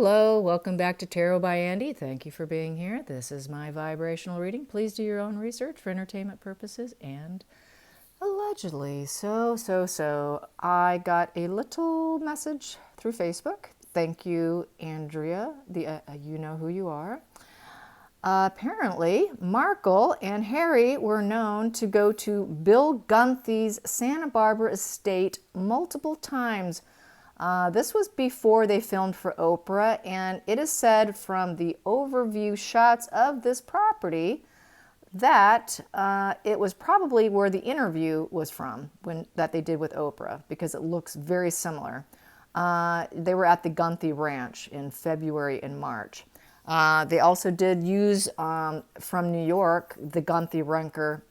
Hello, welcome back to Tarot by Andy. Thank you for being here. This is my vibrational reading. Please do your own research for entertainment purposes and allegedly. So, I got a little message through Facebook. Thank you, Andrea. You know who you are. Apparently, Markle and Harry were known to go to Bill Gunthy's Santa Barbara estate multiple times. This was before they filmed for Oprah, and it is said from the overview shots of this property that it was probably where the interview was from that they did with Oprah, because it looks very similar. They were at the Gunthy Ranch in February and March. They also did use, from New York, the Gunthy Renker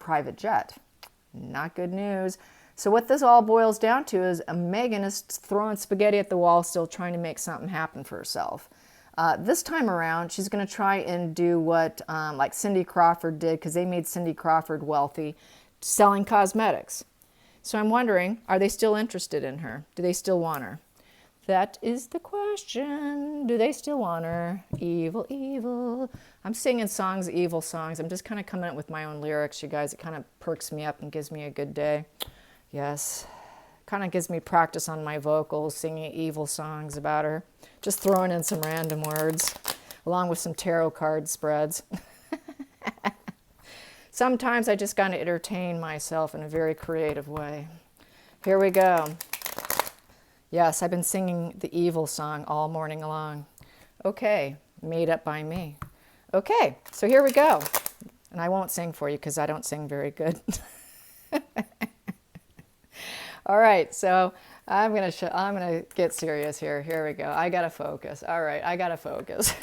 private jet. Not good news. So what this all boils down to is Megan is throwing spaghetti at the wall, still trying to make something happen for herself. This time around, she's going to try and do what like Cindy Crawford did, because they made Cindy Crawford wealthy, selling cosmetics. So I'm wondering, are they still interested in her? Do they still want her? That is the question. Do they still want her? Evil, evil. I'm singing songs, evil songs. I'm just kind of coming up with my own lyrics, you guys. It kind of perks me up and gives me a good day. Yes, kind of gives me practice on my vocals, singing evil songs about her. Just throwing in some random words, along with some tarot card spreads. Sometimes I just got to entertain myself in a very creative way. Here we go. Yes, I've been singing the evil song all morning long. Okay, made up by me. Okay, so here we go. And I won't sing for you because I don't sing very good. All right, so I'm gonna get serious here. Here we go. I gotta focus. All right, I gotta focus.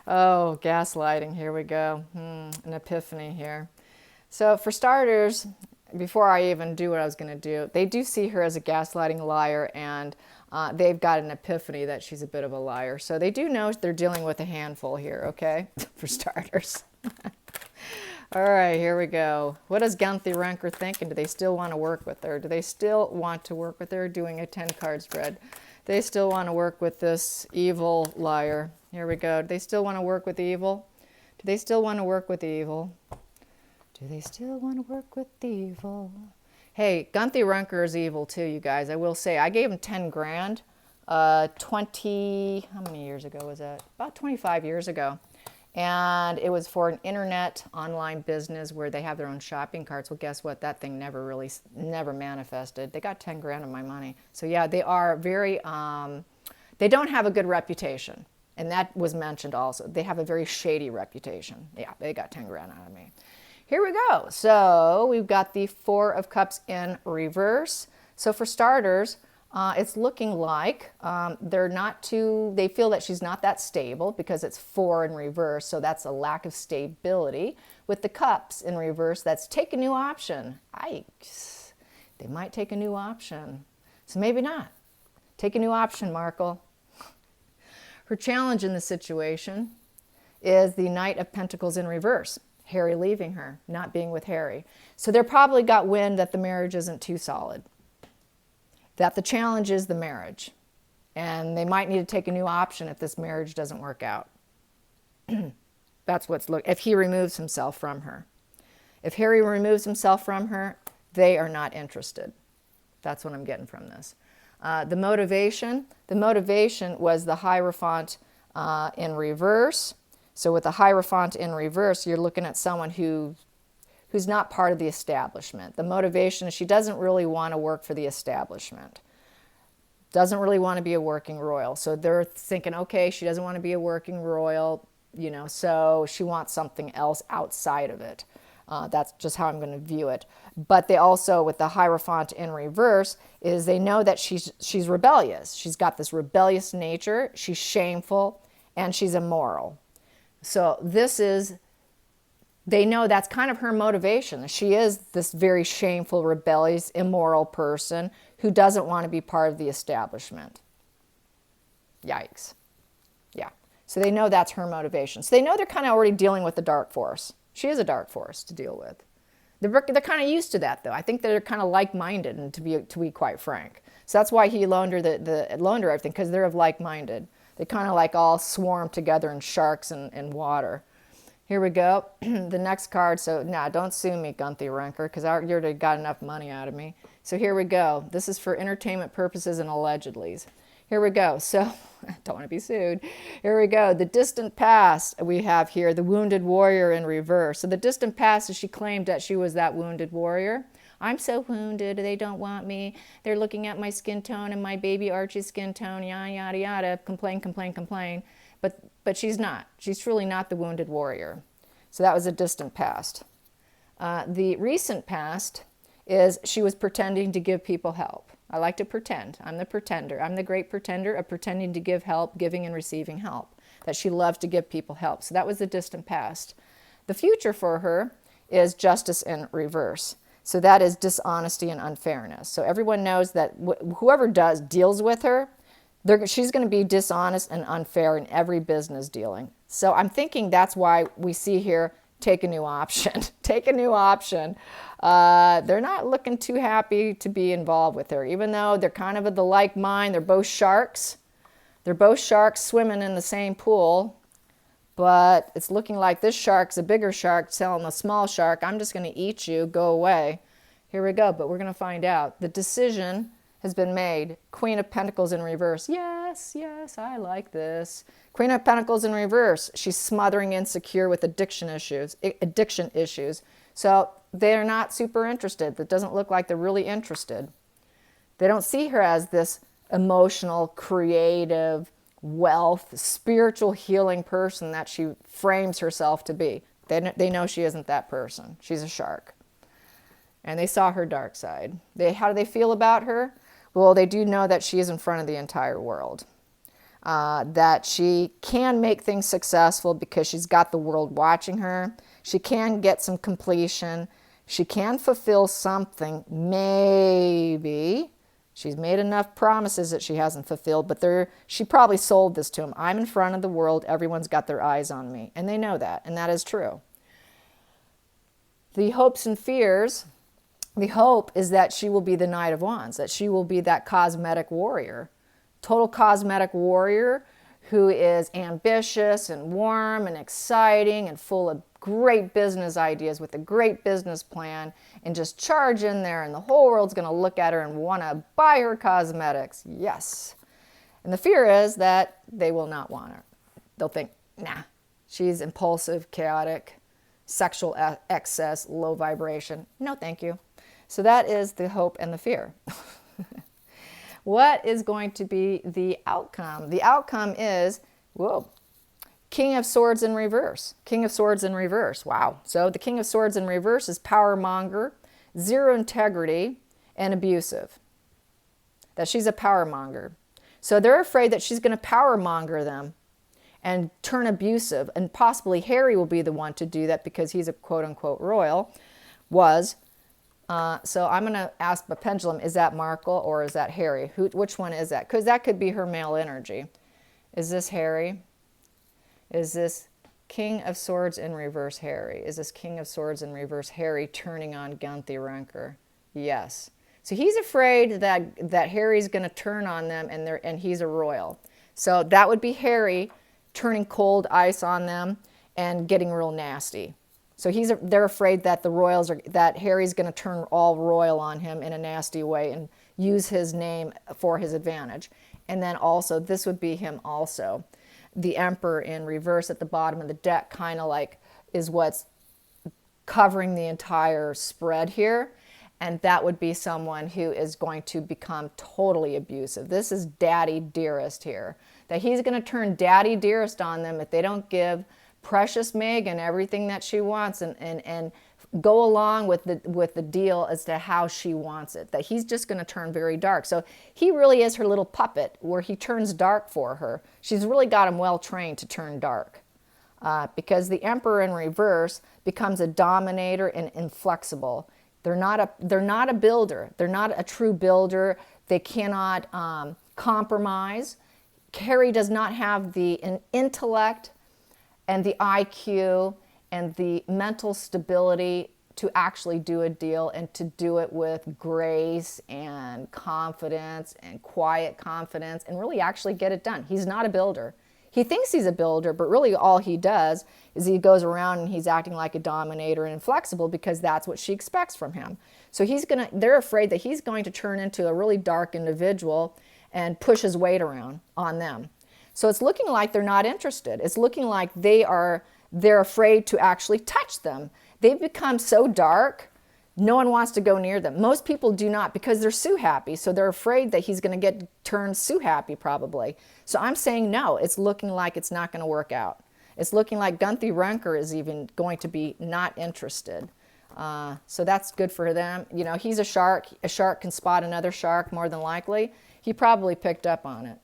Oh, gaslighting. Here we go. An epiphany here. So for starters, before I even do what I was gonna do, they do see her as a gaslighting liar, and they've got an epiphany that she's a bit of a liar. So they do know they're dealing with a handful here. Okay, for starters. All right, here we go. What is Gunthy Renker thinking? Do they still want to work with her? Do they still want to work with her doing a 10-card spread? Do they still want to work with this evil liar? Here we go. Do they still want to work with evil? Do they still want to work with evil? Do they still want to work with evil? Hey, Gunthy Renker is evil too, you guys. I will say, I gave him 10 grand. How many years ago was that? About 25 years ago. And it was for an internet online business where they have their own shopping carts. Well, guess what? That thing never manifested. They got 10 grand of my money. So yeah, they are very, they don't have a good reputation. And that was mentioned also. They have a very shady reputation. Yeah, they got 10 grand out of me. Here we go. So we've got the Four of Cups in reverse. So for starters, it's looking like they feel that she's not that stable because it's 4 in reverse, so that's a lack of stability. With the cups in reverse, that's take a new option. Yikes. They might take a new option. So maybe not. Take a new option, Markle. Her challenge in the situation is the Knight of Pentacles in reverse. Harry leaving her, not being with Harry. So they're probably got wind that the marriage isn't too solid. That the challenge is the marriage. And they might need to take a new option if this marriage doesn't work out. That's if he removes himself from her. If Harry removes himself from her, they are not interested. That's what I'm getting from this. The motivation was the Hierophant in reverse. So with the Hierophant in reverse, you're looking at someone who's not part of the establishment. The motivation is she doesn't really want to work for the establishment. Doesn't really want to be a working royal. So they're thinking, okay, she doesn't want to be a working royal, so she wants something else outside of it. That's just how I'm going to view it. But they also, with the Hierophant in reverse, is they know that she's rebellious. She's got this rebellious nature. She's shameful, and she's immoral. So they know that's kind of her motivation. She is this very shameful, rebellious, immoral person who doesn't want to be part of the establishment. Yikes. Yeah. So they know that's her motivation. So they know they're kind of already dealing with the dark force. She is a dark force to deal with. They're kind of used to that, though. I think they're kind of like-minded, and to be quite frank. So that's why he loaned her loaned her everything, because they're of like-minded. They kind of like all swarm together in sharks and water. Here we go. The next card. So now don't sue me, Gunther Renker, because you already got enough money out of me. So here we go. This is for entertainment purposes and allegedlys. Here we go. So I don't want to be sued. Here we go. The distant past we have here, the wounded warrior in reverse. So the distant past is she claimed that she was that wounded warrior. I'm so wounded. They don't want me. They're looking at my skin tone and my baby Archie's skin tone. Yada, yada, yada. Complain, complain, complain. But she's not. She's truly not the wounded warrior. So that was a distant past. The recent past is she was pretending to give people help. I like to pretend. I'm the pretender. I'm the great pretender of pretending to give help, giving and receiving help. That she loves to give people help. So that was the distant past. The future for her is justice in reverse. So that is dishonesty and unfairness. So everyone knows that whoever deals with her, she's going to be dishonest and unfair in every business dealing. So I'm thinking that's why we see here, take a new option. Take a new option. They're not looking too happy to be involved with her, even though they're kind of of the like mind. They're both sharks. They're both sharks swimming in the same pool. But it's looking like this shark's a bigger shark telling a small shark, I'm just going to eat you, go away. Here we go, but we're going to find out. The decision has been made. Queen of Pentacles in reverse. Yes, yes, I like this. Queen of Pentacles in reverse. She's smothering insecure with addiction issues. So they're not super interested. That doesn't look like they're really interested. They don't see her as this emotional, creative, wealth, spiritual healing person that she frames herself to be. They know she isn't that person. She's a shark. And they saw her dark side. How do they feel about her? Well, they do know that she is in front of the entire world. That she can make things successful because she's got the world watching her. She can get some completion. She can fulfill something, maybe. She's made enough promises that she hasn't fulfilled, but she probably sold this to them. I'm in front of the world. Everyone's got their eyes on me. And they know that, and that is true. The hopes and fears, the hope is that she will be the Knight of Wands, that she will be that cosmetic warrior, total cosmetic warrior who is ambitious and warm and exciting and full of great business ideas with a great business plan, and just charge in there, and the whole world's going to look at her and want to buy her cosmetics. Yes. And the fear is that they will not want her. They'll think, nah, she's impulsive, chaotic, sexual excess, low vibration. No, thank you. So that is the hope and the fear. What is going to be the outcome? The outcome is, whoa, King of Swords in reverse. King of Swords in reverse. Wow. So the King of Swords in reverse is power monger, zero integrity, and abusive. That she's a power monger. So they're afraid that she's going to power monger them and turn abusive. And possibly Harry will be the one to do that because he's a quote-unquote royal. So I'm going to ask the pendulum, is that Markle or is that Harry? Which one is that? Because that could be her male energy. Is this Harry? Is this King of Swords in reverse Harry? Is this King of Swords in reverse Harry turning on Gunther Renker? Yes. So he's afraid that Harry's going to turn on them and he's a royal. So that would be Harry turning cold ice on them and getting real nasty. So they're afraid that that Harry's going to turn all royal on him in a nasty way and use his name for his advantage. And then also, this would be him also. The Emperor in reverse at the bottom of the deck kind of like is what's covering the entire spread here. And that would be someone who is going to become totally abusive. This is daddy dearest here. That he's going to turn daddy dearest on them if they don't give precious Megan everything that she wants and go along with the deal as to how she wants it. That he's just going to turn very dark. So he really is her little puppet where he turns dark for her. She's really got him well trained to turn dark. Because the Emperor in reverse becomes a dominator and inflexible. They're not a builder. They're not a true builder. They cannot compromise. Harry does not have the intellect and the IQ and the mental stability to actually do a deal and to do it with grace and confidence and quiet confidence and really actually get it done. He's not a builder. He thinks he's a builder, but really all he does is he goes around and he's acting like a dominator and inflexible because that's what she expects from him. So they're afraid that he's going to turn into a really dark individual and push his weight around on them. So it's looking like they're not interested. It's looking like they're afraid to actually touch them. They've become so dark, no one wants to go near them. Most people do not because they're Sue happy. So they're afraid that he's going to get turned Sue happy probably. So I'm saying no, it's looking like it's not going to work out. It's looking like Gunther Runker is even going to be not interested. So that's good for them. You know, he's a shark. A shark can spot another shark more than likely. He probably picked up on it.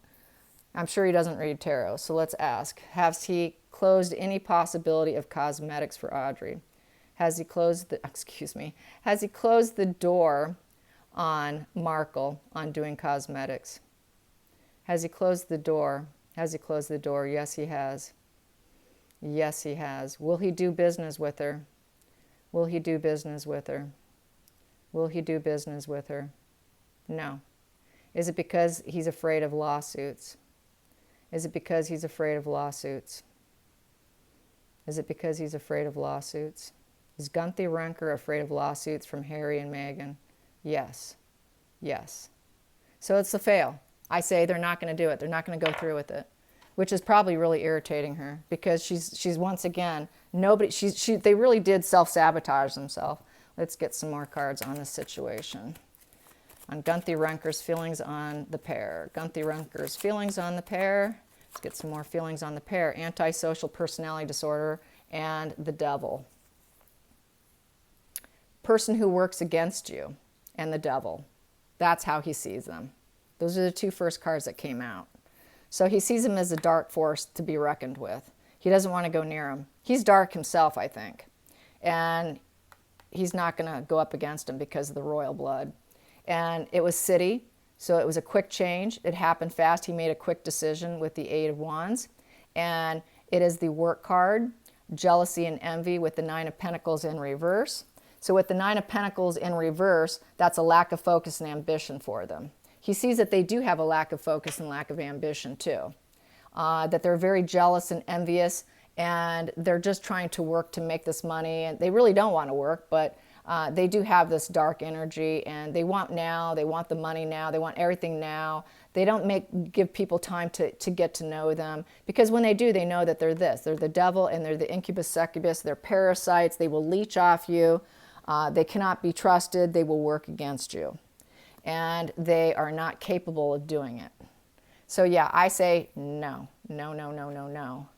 I'm sure he doesn't read tarot. So let's ask, has he closed any possibility of cosmetics for Audrey? Has he closed the door on Markle on doing cosmetics? Has he closed the door? Has he closed the door? Yes, he has. Yes, he has. Will he do business with her? Will he do business with her? Will he do business with her? No. Is it because he's afraid of lawsuits? Is it because he's afraid of lawsuits? Is it because he's afraid of lawsuits? Is Gunther Runker afraid of lawsuits from Harry and Meghan? Yes. Yes. So it's a fail. I say they're not going to do it. They're not going to go through with it, which is probably really irritating her because she's once again, they really did self-sabotage themselves. Let's get some more cards on this situation. On Gunther Runker's feelings on the pair. Gunther Runker's feelings on the pair. Let's get some more feelings on the pair. Antisocial personality disorder and the devil. Person who works against you and the devil. That's how he sees them. Those are the two first cards that came out. So he sees him as a dark force to be reckoned with. He doesn't want to go near him. He's dark himself, I think. And he's not going to go up against him because of the royal blood. And it was city, so it was a quick change. It happened fast. He made a quick decision with the Eight of Wands. And it is the work card, jealousy and envy with the Nine of Pentacles in reverse. So with the Nine of Pentacles in reverse, that's a lack of focus and ambition for them. He sees that they do have a lack of focus and lack of ambition too. That they're very jealous and envious, and they're just trying to work to make this money. And they really don't want to work, but they do have this dark energy, and they want now, they want the money now, they want everything now. They don't give people time to get to know them, because when they do, they know that they're the devil, and they're the incubus succubus, they're parasites, they will leech off you, they cannot be trusted, they will work against you, and they are not capable of doing it. So yeah, I say no, no, no, no, no, no.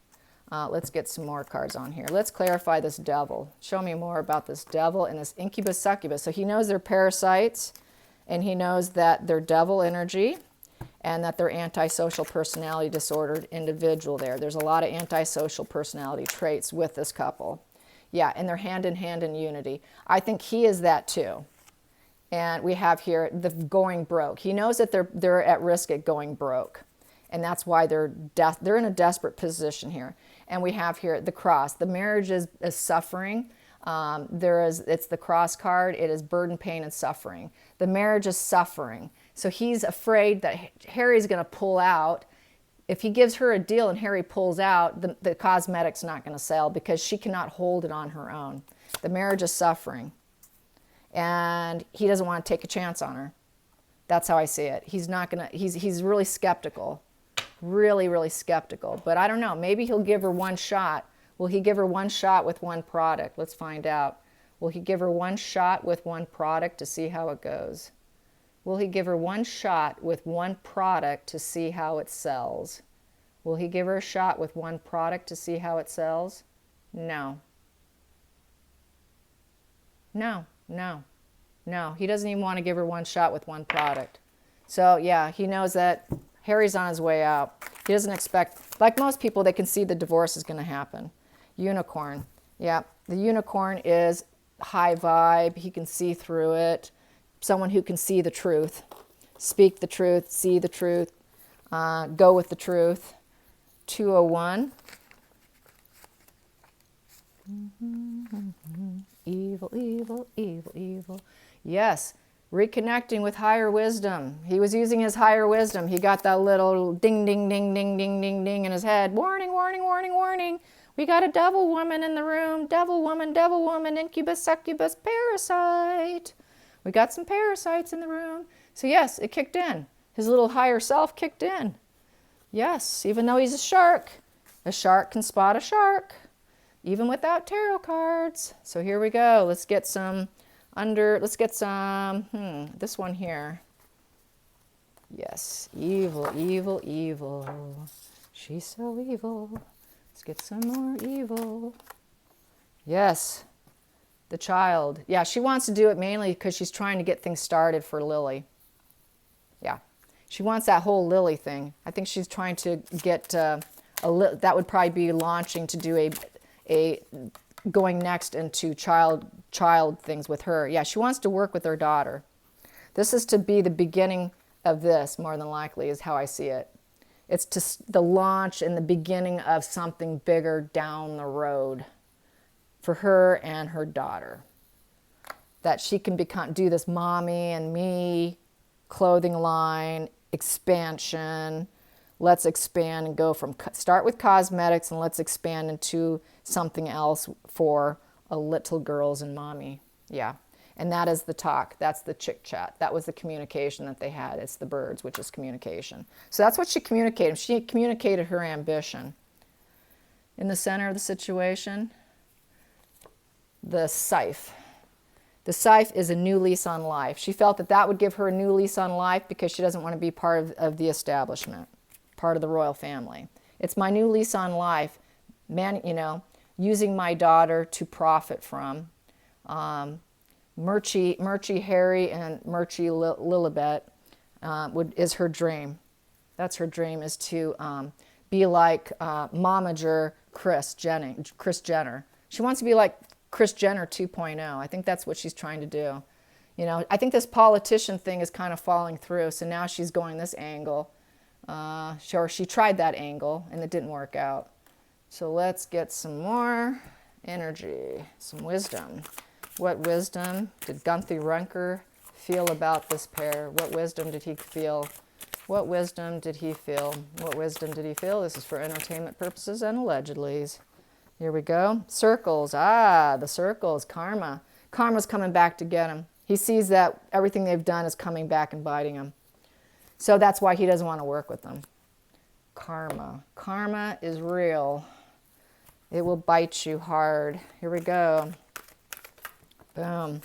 Let's get some more cards on here. Let's clarify this devil. Show me more about this devil and this incubus succubus. So he knows they're parasites, and he knows that they're devil energy, and that they're antisocial personality disordered individual there. There's a lot of antisocial personality traits with this couple. Yeah, and they're hand in hand in unity. I think he is that too. And we have here the going broke. He knows that they're at risk at going broke. And that's why they're in a desperate position here. And we have here the cross. The marriage is suffering. It's the cross card. It is burden, pain, and suffering. The marriage is suffering. So he's afraid that Harry's going to pull out. If he gives her a deal and Harry pulls out, the cosmetic's not going to sell because she cannot hold it on her own. The marriage is suffering. And he doesn't want to take a chance on her. That's how I see it. He's really skeptical. Really, really skeptical. But I don't know. Maybe he'll give her one shot. Will he give her one shot with one product? Let's find out. Will he give her one shot with one product to see how it goes? Will he give her one shot with one product to see how it sells? Will he give her a shot with one product to see how it sells? No. No, no, no. He doesn't even want to give her one shot with one product. So yeah, he knows that Harry's on his way out. He doesn't expect, like most people, they can see the divorce is going to happen. Unicorn. Yeah, the unicorn is high vibe. He can see through it. Someone who can see the truth. Speak the truth, see the truth, go with the truth. 201. Evil, evil, evil, evil. Yes, reconnecting with higher wisdom. He was using his higher wisdom. He got that little ding, ding, ding, ding, ding, ding, ding in his head. Warning, warning, warning, warning. We got a devil woman in the room. Devil woman, incubus, succubus, parasite. We got some parasites in the room. So yes, it kicked in. His little higher self kicked in. Yes, even though he's a shark can spot a shark, even without tarot cards. So here we go. Let's get some this one here. Yes, evil, evil, evil. She's so evil. Let's get some more evil. Yes, the child. Yeah, she wants to do it mainly because she's trying to get things started for Lily. Yeah, she wants that whole Lily thing. I think she's trying to get that would probably be launching to do a going next into child things with her. Yeah, she wants to work with her daughter. This is to be the beginning of this, more than likely, is how I see it. It's just the launch and the beginning of something bigger down the road for her and her daughter. That she can do this mommy and me clothing line expansion. Let's expand and go from, start with cosmetics and let's expand into something else for a little girls and mommy. Yeah. And that is the talk. That's the chick chat. That was the communication that they had. It's the birds, which is communication. So that's what she communicated. She communicated her ambition. In the center of the situation, the scythe. The scythe is a new lease on life. She felt that that would give her a new lease on life because she doesn't want to be part of the establishment, part of the royal family. It's my new lease on life, using my daughter to profit from. Murchie Harry and Murchie Lilibet is her dream. That's her dream, is to be like momager Kris Jenner. She wants to be like Kris Jenner 2.0. I think that's what she's trying to do. I think this politician thing is kind of falling through, so now she's going this angle. She tried that angle and it didn't work out. So let's get some more energy, some wisdom. What wisdom did Gunther Runker feel about this pair? What wisdom did he feel? What wisdom did he feel? What wisdom did he feel? This is for entertainment purposes and allegedlys. Here we go. Circles. The circles. Karma. Karma's coming back to get him. He sees that everything they've done is coming back and biting him. So that's why he doesn't want to work with them. Karma. Karma is real. It will bite you hard. Here we go. Boom.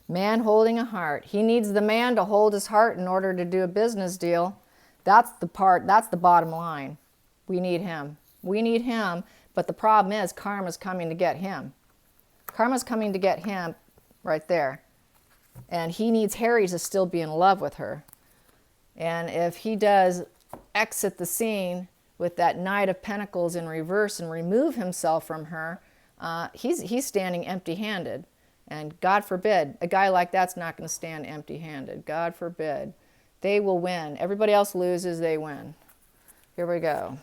Man holding a heart. He needs the man to hold his heart in order to do a business deal. That's the bottom line. We need him. We need him, but the problem is karma's coming to get him. Karma's coming to get him right there. And he needs Harry to still be in love with her. And if he does exit the scene with that Knight of Pentacles in reverse and remove himself from her, he's standing empty-handed. And God forbid, a guy like that's not going to stand empty-handed. God forbid. They will win. Everybody else loses, they win. Here we go.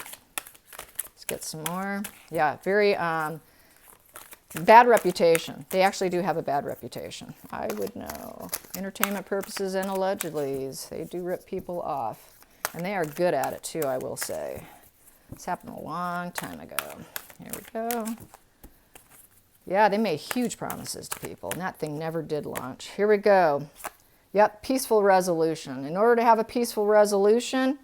Let's get some more. Yeah, very bad reputation. They actually do have a bad reputation. I would know. Entertainment purposes and allegedlys. They do rip people off. And they are good at it too, I will say. This happened a long time ago. Here we go. Yeah, they made huge promises to people, and that thing never did launch. Here we go. Yep, peaceful resolution. In order to have a peaceful resolution,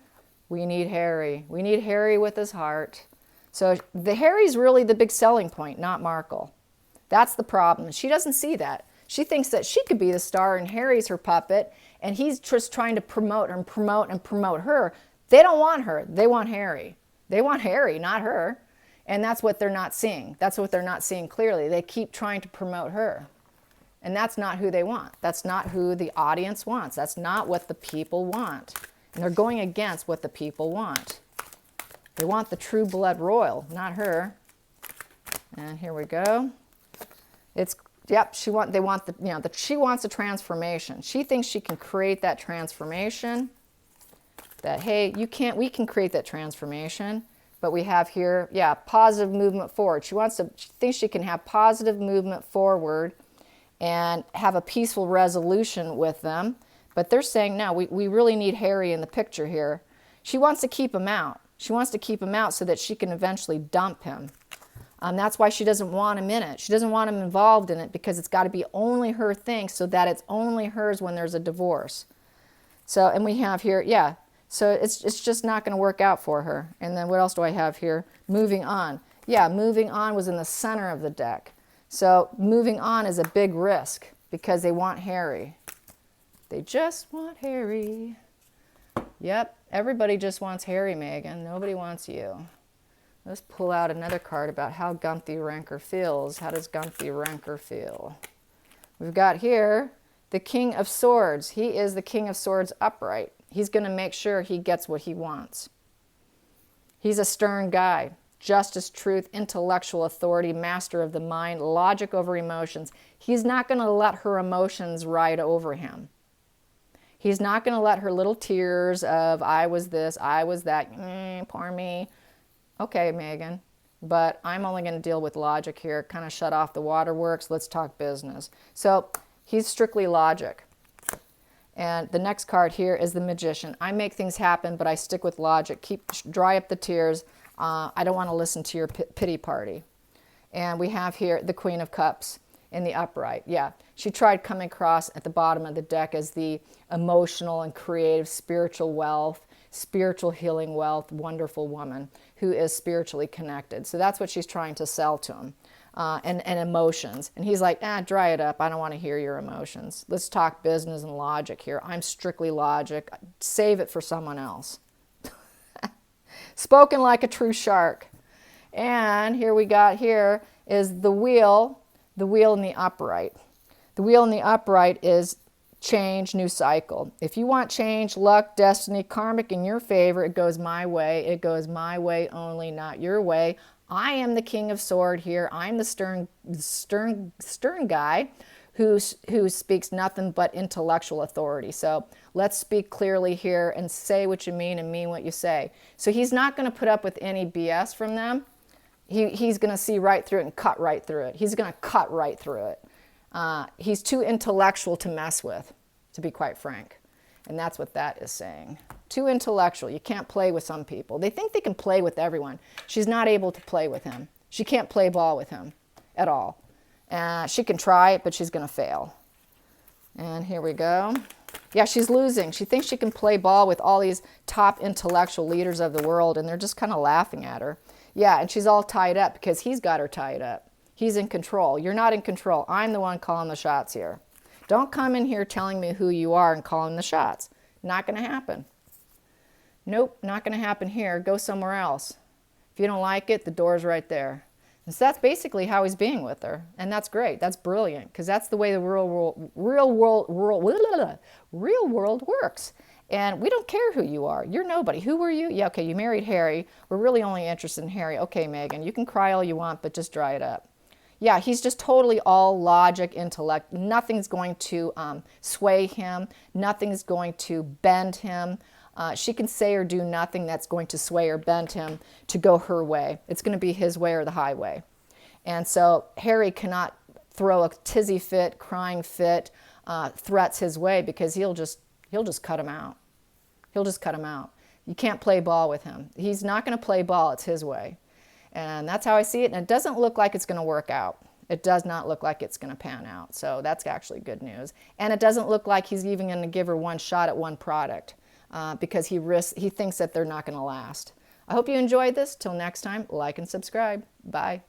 we need Harry. We need Harry with his heart. So the Harry's really the big selling point, not Markle. That's the problem. She doesn't see that. She thinks that she could be the star and Harry's her puppet, and he's just trying to promote and promote her. They don't want her. They want Harry. They want Harry, not her. And that's what they're not seeing. That's what they're not seeing clearly. They keep trying to promote her. And that's not who they want. That's not who the audience wants. That's not what the people want. And they're going against what the people want. They want the true blood royal, not her. And here we go. She wants a transformation. She thinks she can create that transformation. That, hey, we can create that transformation. But we have here, positive movement forward. She thinks she can have positive movement forward and have a peaceful resolution with them. But they're saying, no, we really need Harry in the picture here. She wants to keep him out. She wants to keep him out so that she can eventually dump him. That's why she doesn't want him in it. She doesn't want him involved in it because it's got to be only her thing so that it's only hers when there's a divorce. So, and we have here, yeah, so it's just not going to work out for her. And then what else do I have here? Moving on. Yeah, moving on was in the center of the deck. So moving on is a big risk because they want Harry. They just want Harry. Yep, everybody just wants Harry, Megan. Nobody wants you. Let's pull out another card about how Gunther Ranker feels. How does Gunther Ranker feel? We've got here the King of Swords. He is the King of Swords upright. He's going to make sure he gets what he wants. He's a stern guy. Justice, truth, intellectual authority, master of the mind, logic over emotions. He's not going to let her emotions ride over him. He's not going to let her little tears of, I was this, I was that, poor me. Okay, Megan, but I'm only going to deal with logic here, kind of shut off the waterworks, let's talk business. So he's strictly logic. And the next card here is the Magician. I make things happen, but I stick with logic. Dry up the tears. I don't want to listen to your pity party. And we have here the Queen of Cups in the upright. Yeah, she tried coming across at the bottom of the deck as the emotional and creative spiritual wealth, spiritual healing wealth, wonderful woman who is spiritually connected. So that's what she's trying to sell to him. And emotions. And he's like, dry it up. I don't want to hear your emotions. Let's talk business and logic here. I'm strictly logic. Save it for someone else. Spoken like a true shark. And here we got here is the wheel in the upright. The wheel in the upright is change, new cycle. If you want change, luck, destiny, karmic in your favor, it goes my way. It goes my way only, not your way. I am the King of Sword here. I'm the stern guy who speaks nothing but intellectual authority. So let's speak clearly here and say what you mean and mean what you say. So he's not going to put up with any BS from them. He's going to see right through it and cut right through it. He's going to cut right through it. He's too intellectual to mess with, to be quite frank. And that's what that is saying. Too intellectual. You can't play with some people. They think they can play with everyone. She's not able to play with him. She can't play ball with him at all. She can try it, but she's going to fail. And here we go. Yeah, she's losing. She thinks she can play ball with all these top intellectual leaders of the world, and they're just kind of laughing at her. Yeah, and she's all tied up because he's got her tied up. He's in control. You're not in control. I'm the one calling the shots here. Don't come in here telling me who you are and calling the shots. Not going to happen. Nope, not going to happen here. Go somewhere else. If you don't like it, the door's right there. And so that's basically how he's being with her. And that's great. That's brilliant because that's the way the real world works. And we don't care who you are. You're nobody. Who were you? Yeah, okay, you married Harry. We're really only interested in Harry. Okay, Megan, you can cry all you want, but just dry it up. Yeah, he's just totally all logic, intellect. Nothing's going to sway him. Nothing's going to bend him. She can say or do nothing that's going to sway or bend him to go her way. It's going to be his way or the highway. And so Harry cannot throw a tizzy fit, crying fit, threats his way because he'll just cut him out. He'll just cut him out. You can't play ball with him. He's not going to play ball. It's his way. And that's how I see it. And it doesn't look like it's going to work out. It does not look like it's going to pan out. So that's actually good news. And it doesn't look like he's even going to give her one shot at one product because he thinks that they're not going to last. I hope you enjoyed this. Till next time, like and subscribe. Bye.